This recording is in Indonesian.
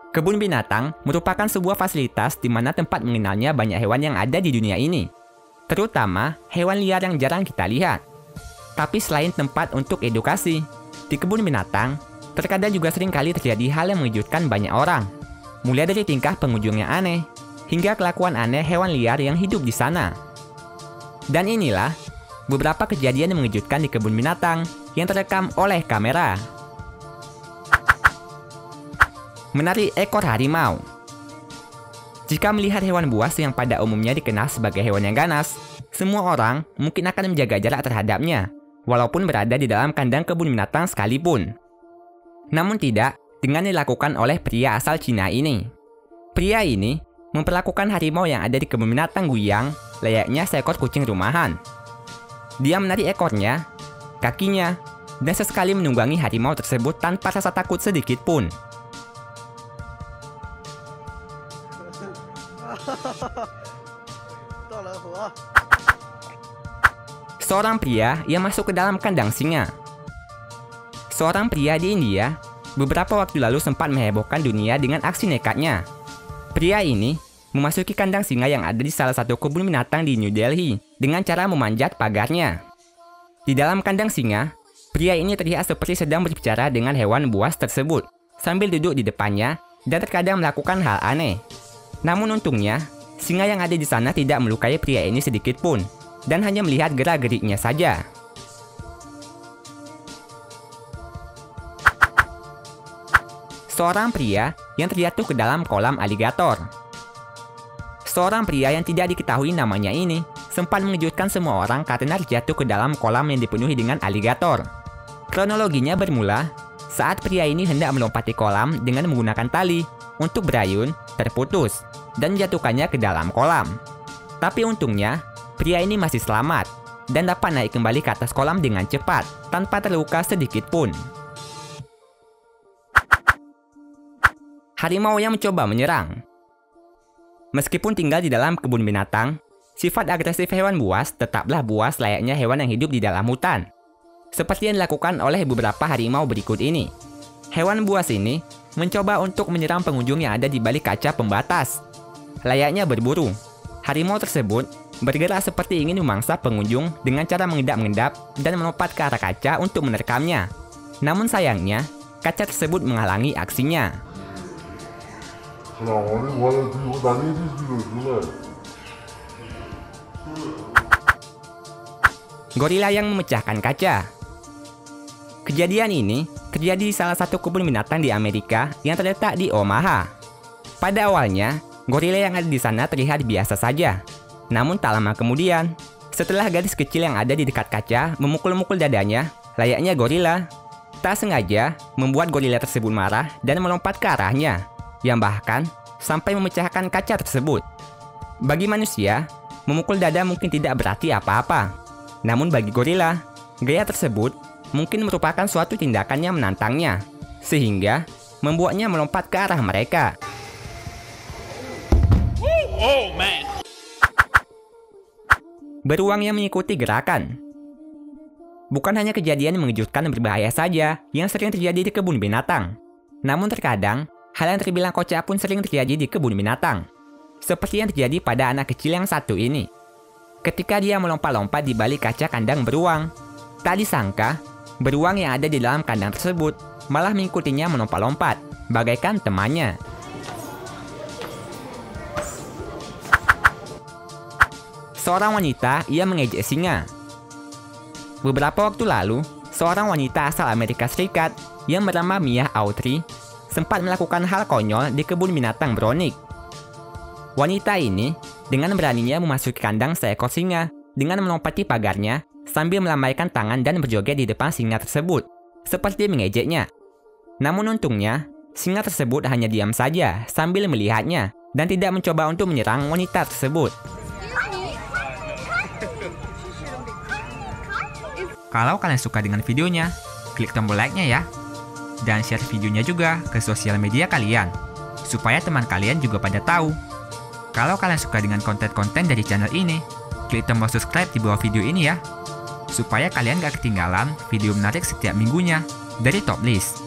Kebun binatang merupakan sebuah fasilitas di mana tempat mengenalnya banyak hewan yang ada di dunia ini, terutama hewan liar yang jarang kita lihat. Tapi selain tempat untuk edukasi, di kebun binatang terkadang juga sering kali terjadi hal yang mengejutkan banyak orang. Mulai dari tingkah pengunjung yang aneh, hingga kelakuan aneh hewan liar yang hidup di sana. Dan inilah beberapa kejadian yang mengejutkan di kebun binatang yang terekam oleh kamera. Menari ekor harimau. Jika melihat hewan buas yang pada umumnya dikenal sebagai hewan yang ganas, semua orang mungkin akan menjaga jarak terhadapnya, walaupun berada di dalam kandang kebun binatang sekalipun. Namun tidak dengan dilakukan oleh pria asal Cina ini. Pria ini memperlakukan harimau yang ada di kebun binatang Guiyang layaknya seekor kucing rumahan. Dia menarik ekornya, kakinya, dan sesekali menunggangi harimau tersebut tanpa rasa takut sedikit pun. Seorang pria yang masuk ke dalam kandang singa. Seorang pria di India beberapa waktu lalu sempat menghebohkan dunia dengan aksi nekatnya. Pria ini memasuki kandang singa yang ada di salah satu kebun binatang di New Delhi dengan cara memanjat pagarnya. Di dalam kandang singa, pria ini terlihat seperti sedang berbicara dengan hewan buas tersebut sambil duduk di depannya dan terkadang melakukan hal aneh. Namun untungnya, singa yang ada di sana tidak melukai pria ini sedikit pun dan hanya melihat gerak-geriknya saja. Seorang pria yang terjatuh ke dalam kolam aligator. Seorang pria yang tidak diketahui namanya ini sempat mengejutkan semua orang karena terjatuh ke dalam kolam yang dipenuhi dengan aligator. Kronologinya bermula saat pria ini hendak melompati kolam dengan menggunakan tali untuk berayun, terputus, dan menjatuhkannya ke dalam kolam. Tapi untungnya, pria ini masih selamat dan dapat naik kembali ke atas kolam dengan cepat tanpa terluka sedikit pun. Harimau yang mencoba menyerang. Meskipun tinggal di dalam kebun binatang, sifat agresif hewan buas tetaplah buas layaknya hewan yang hidup di dalam hutan. Seperti yang dilakukan oleh beberapa harimau berikut ini. Hewan buas ini mencoba untuk menyerang pengunjung yang ada di balik kaca pembatas. Layaknya berburu, harimau tersebut bergerak seperti ingin memangsa pengunjung dengan cara mengendap-endap dan melompat ke arah kaca untuk menerkamnya. Namun sayangnya, kaca tersebut menghalangi aksinya. Gorila yang memecahkan kaca. Kejadian ini terjadi di salah satu kebun binatang di Amerika yang terletak di Omaha. Pada awalnya, gorila yang ada di sana terlihat biasa saja. Namun tak lama kemudian, setelah gadis kecil yang ada di dekat kaca memukul-mukul dadanya, layaknya gorila, tak sengaja membuat gorila tersebut marah dan melompat ke arahnya, yang bahkan sampai memecahkan kaca tersebut. Bagi manusia, memukul dada mungkin tidak berarti apa-apa. Namun bagi gorila, gaya tersebut mungkin merupakan suatu tindakan yang menantangnya, sehingga membuatnya melompat ke arah mereka. Oh man. Beruang yang mengikuti gerakan. Bukan hanya kejadian yang mengejutkan dan berbahaya saja yang sering terjadi di kebun binatang. Namun terkadang, hal yang terbilang kocak pun sering terjadi di kebun binatang. Seperti yang terjadi pada anak kecil yang satu ini. Ketika dia melompat-lompat di balik kaca kandang beruang, tak disangka, beruang yang ada di dalam kandang tersebut malah mengikutinya melompat-lompat, bagaikan temannya. Seorang wanita ia mengejek singa. Beberapa waktu lalu, seorang wanita asal Amerika Serikat yang bernama Mia Autry sempat melakukan hal konyol di kebun binatang Brownick. Wanita ini dengan beraninya memasuki kandang seekor singa dengan melompati pagarnya sambil melambaikan tangan dan berjoget di depan singa tersebut, seperti mengejeknya. Namun untungnya, singa tersebut hanya diam saja sambil melihatnya dan tidak mencoba untuk menyerang wanita tersebut. Kalau kalian suka dengan videonya, klik tombol like-nya ya. Dan share videonya juga ke sosial media kalian, supaya teman kalian juga pada tahu. Kalau kalian suka dengan konten-konten dari channel ini, klik tombol subscribe di bawah video ini ya, supaya kalian gak ketinggalan video menarik setiap minggunya dari Top List.